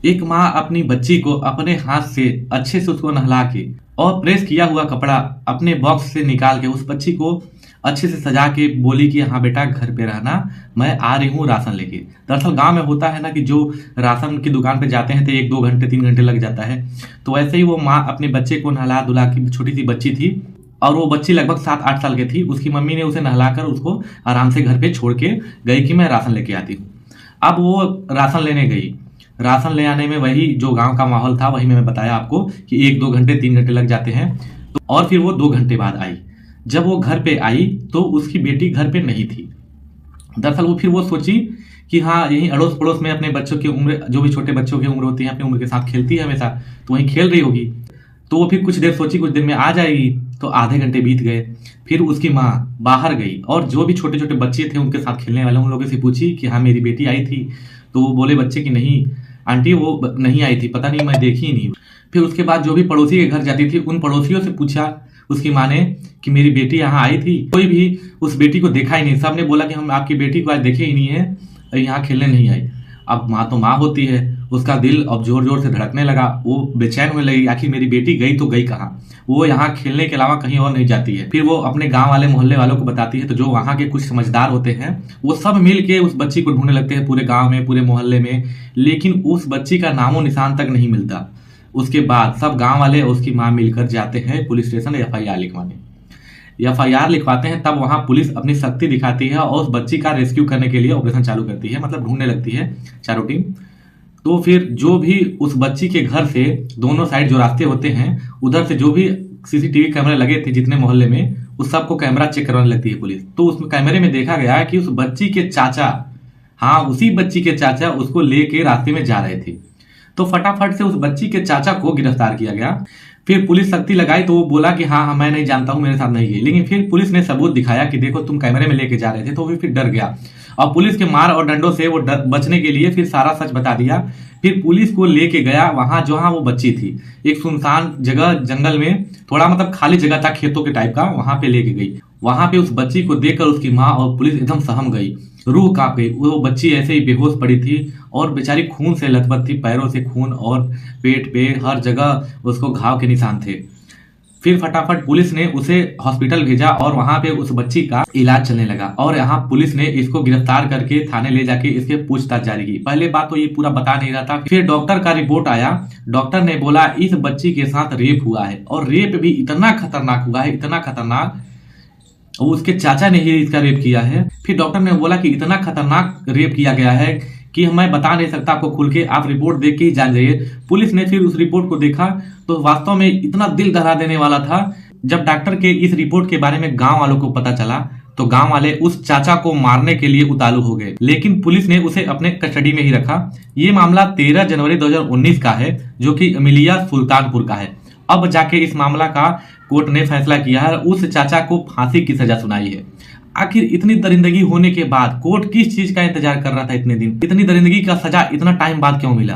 एक माँ अपनी बच्ची को अपने हाथ से अच्छे से उसको नहला के और प्रेस किया हुआ कपड़ा अपने बॉक्स से निकाल के उस बच्ची को अच्छे से सजा के बोली कि हाँ बेटा घर पे रहना, मैं आ रही हूँ राशन लेके। दरअसल गांव में होता है ना कि जो राशन की दुकान पे जाते हैं तो 1-2 घंटे 3 घंटे लग जाता है। तो वैसे ही वो माँ अपने बच्चे को नहला धुला की, छोटी सी बच्ची थी और वो बच्ची लगभग 7-8 साल की थी। उसकी मम्मी ने उसे नहलाकर उसको आराम से घर पे छोड़ के गई कि मैं राशन लेके आती हूँ। अब वो राशन लेने गई। राशन ले आने में वही जो गांव का माहौल था, वही मैंने बताया आपको कि 1-2 घंटे 3 घंटे लग जाते हैं। तो और फिर वो 2 घंटे बाद आई। जब वो घर पे आई तो उसकी बेटी घर पे नहीं थी। दरअसल वो सोची कि हाँ यहीं अड़ोस पड़ोस में अपने बच्चों की उम्र, जो भी छोटे बच्चों की उम्र होती है, अपनी उम्र के साथ खेलती है हमेशा, तो वहीं खेल रही होगी। तो वो फिर कुछ देर सोची, कुछ देर में आ जाएगी। तो आधे घंटे बीत गए। फिर उसकी माँ बाहर गई और जो भी छोटे छोटे बच्चे थे उनके साथ खेलने वाले, उन लोगों से पूछी कि हाँ मेरी बेटी आई थी। तो वो बोले बच्चे कि नहीं आंटी वो नहीं आई थी, पता नहीं, मैं देखी ही नहीं। फिर उसके बाद जो भी पड़ोसी के घर जाती थी उन पड़ोसियों से पूछा उसकी माँ ने कि मेरी बेटी यहाँ आई थी, कोई भी उस बेटी को देखा ही नहीं। सबने बोला कि हम आपकी बेटी को आज देखे ही नहीं है, यहाँ खेलने नहीं आई। अब माँ तो माँ होती है, उसका दिल अब जोर जोर से धड़कने लगा। वो बेचैन होने लगी, आखिर मेरी बेटी गई तो गई कहाँ। वो यहाँ खेलने के अलावा कहीं और नहीं जाती है। फिर वो अपने गांव वाले मोहल्ले वालों को बताती है। तो जो वहां के कुछ समझदार होते हैं वो सब मिल के उस बच्ची को ढूंढने लगते हैं पूरे गांव में, पूरे मोहल्ले में। लेकिन उस बच्ची का नामो निशान तक नहीं मिलता। उसके बाद सब गांव वाले और उसकी माँ मिलकर जाते हैं पुलिस स्टेशन FIR लिखवाने। FIR लिखवाते हैं, तब वहां पुलिस अपनी शक्ति दिखाती है और उस बच्ची का रेस्क्यू करने के लिए ऑपरेशन चालू करती है, मतलब ढूंढने लगती है चारों टीम। तो फिर जो भी उस बच्ची के घर से दोनों साइड जो रास्ते होते हैं, उधर से जो भी CCTV कैमरे लगे थे जितने मोहल्ले में, उस सबको कैमरा चेक करवाने लगती है पुलिस। तो उस कैमरे में देखा गया कि उस बच्ची के चाचा, हाँ उसी बच्ची के चाचा उसको लेके रास्ते में जा रहे थे। तो फटाफट से उस बच्ची के चाचा को गिरफ्तार किया गया। फिर पुलिस सख्ती लगाई तो वो बोला कि हाँ मैं नहीं जानता हूँ, मेरे साथ नहीं गई। लेकिन फिर पुलिस ने सबूत दिखाया कि देखो तुम कैमरे में लेके जा रहे थे। तो वो फिर डर गया और पुलिस के मार और डंडों से वो बचने के लिए फिर सारा सच बता दिया। फिर पुलिस को लेके गया वहां जहां वो बच्ची थी, एक सुनसान जगह, जंगल में, थोड़ा मतलब खाली जगह था खेतों के टाइप का, वहां पे लेके गई। वहां पे उस बच्ची को देखकर उसकी माँ और पुलिस एकदम सहम गई, रूह कांप गई। वो बच्ची ऐसे ही बेहोश पड़ी थी और बेचारी खून से लथपथ थी, पैरों से खून और पेट पे हर जगह उसको घाव के निशान थे। फिर फटाफट पुलिस ने उसे हॉस्पिटल भेजा और वहां पे उस बच्ची का इलाज चलने लगा। और यहाँ पुलिस ने इसको गिरफ्तार करके थाने ले जाके इसके पूछताछ जारी की। पहले बात तो ये पूरा बता नहीं रहा था। फिर डॉक्टर का रिपोर्ट आया। डॉक्टर ने बोला इस बच्ची के साथ रेप हुआ है और रेप भी इतना खतरनाक हुआ है, इतना खतरनाक, उसके चाचा ने ही इसका रेप किया है। फिर डॉक्टर ने बोला कि इतना खतरनाक रेप किया गया है कि मैं बता नहीं सकता आपको खुल के, आप रिपोर्ट देख के ही जान जाइए। पुलिस ने फिर उस रिपोर्ट को देखा तो वास्तव में इतना दिल दहला देने वाला था। जब डॉक्टर के इस रिपोर्ट के बारे में गांव वालों को पता चला तो गांव वाले उस चाचा को मारने के लिए उतारू हो गए, लेकिन पुलिस ने उसे अपने कस्टडी में ही रखा। ये मामला 13 जनवरी 2019 का है, जो कि अमिलिया सुल्तानपुर का है। अब जाके इस मामला का कोर्ट ने फैसला किया है, उस चाचा को फांसी की सजा सुनाई है। आखिर इतनी दरिंदगी होने के बाद कोर्ट किस चीज का इंतजार कर रहा था इतने दिन? इतनी दरिंदगी का सजा इतना टाइम बाद क्यों मिला?